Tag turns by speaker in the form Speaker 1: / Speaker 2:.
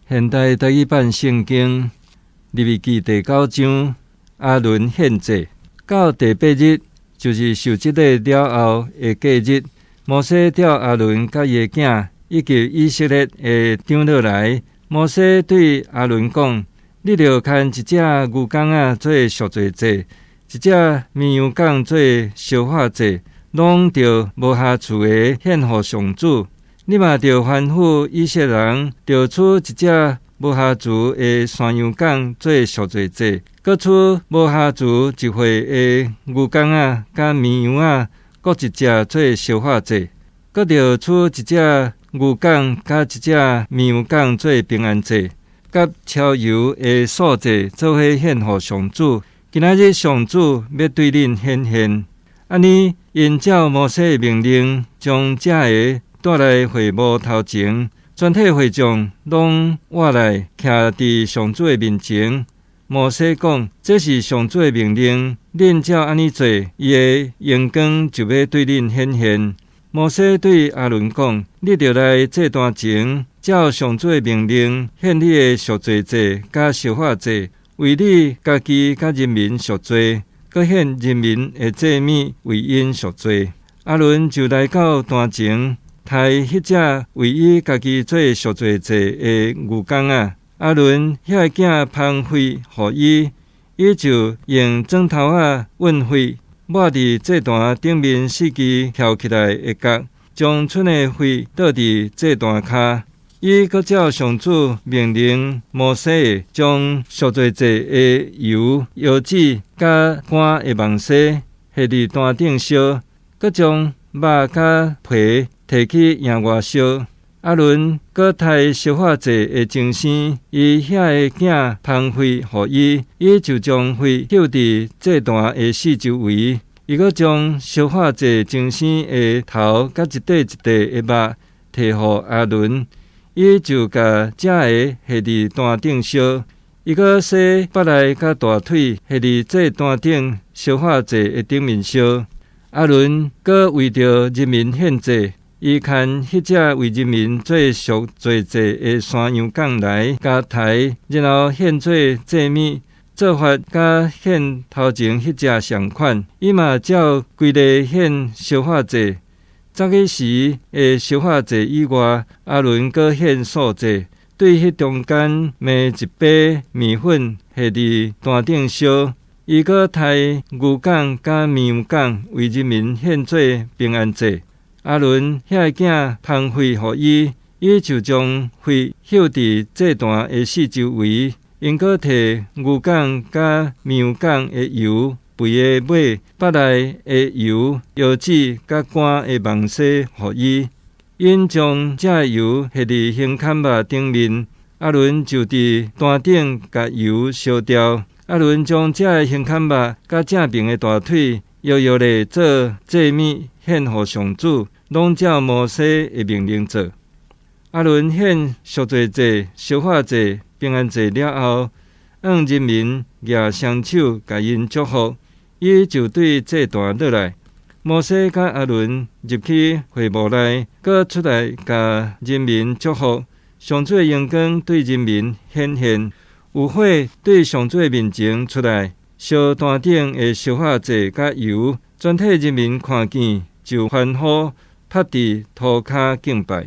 Speaker 1: 现代台语版圣经利未记第9章阿伦献祭，到第8日就是受祭礼了后的过日，摩西调阿伦甲伊的囝以及以色列的长老来。摩西对阿伦讲：你着牵一只牛犅仔做赎罪祭，一只绵羊犅做烧化祭，拢着无下厝的献予上主。你嘛着吩咐以色列人，着出一只无下族的山羊犅做赎罪祭，搁出无下族一岁的牛犅仔甲绵羊仔各一只做烧化祭，搁着出一只牛犅甲一只绵羊犅做平安祭，甲超油的素祭做伙献予上主。今仔日上主要对恁显现，安尼因照摩西的命令，将这个带来会幕头前，全体会众拢活来徛伫上主的面前。摩西讲：这是上主的命令，恁照安尼做，伊的荣光就要对恁显现。摩西对阿伦讲：你着来祭坛前，照上主的命令献你的赎罪祭甲烧化祭，为你家己甲人民赎罪，搁献人民的祭物为因赎罪。阿伦就来到坛前，抬迄只为伊家己做赎罪祭的牛犅仔。阿伦遐囝芳血予伊，伊就用砖头运血。抹伫祭坛顶面4支翘起来的角，将剩的血倒伫祭坛骹。伊搁照上主命令摩西，将赎罪祭的油、药脂甲干的网丝下伫坛顶烧，搁将肉甲皮摕去营外烧。阿伦搁抬烧化祭的精生，伊遐的囝芳血予伊，伊就将血抾伫祭坛的四周围。伊搁将烧化祭精生的头甲一块一块的肉摕予阿伦，伊就甲这个下伫坛顶烧。伊搁洗腹内甲大腿下伫祭坛顶烧化祭的顶面烧。阿伦搁为着人民献祭。伊牵迄只为人民做赎罪祭的山羊犅来加抬，然后献做祭物，做法甲献头前迄只相款。伊嘛照规例献烧化祭。早起时的烧化祭以外，阿伦搁献素祭，对迄中间糜一杯面粉下伫坛顶烧。伊搁抬牛犅甲绵羊犅为人民献做平安祭。阿伦遐囝芳血予伊，伊就将血澆伫祭坛的四周围。因搁摕牛犅甲绵羊犅的油、肥的尾、腹内的油、药脂甲干的网丝予伊。因将这油下伫香坎肉顶面，阿伦就伫坛顶甲油烧掉。阿伦将这香坎肉甲正边的大腿摇摇地做祭物献予上主。拢照摩西的命令做。阿伦献赎罪祭、烧化祭、平安祭了后，让人民举双手甲因祝福，伊就对祭坛落来。摩西甲阿伦入去会幕内，搁出来甲人民祝福。上主的荣光对人民显现，有火对上主的面前出来，烧坛顶的烧化祭甲油，全体人民看见就欢呼。趴伫涂骹敬拜。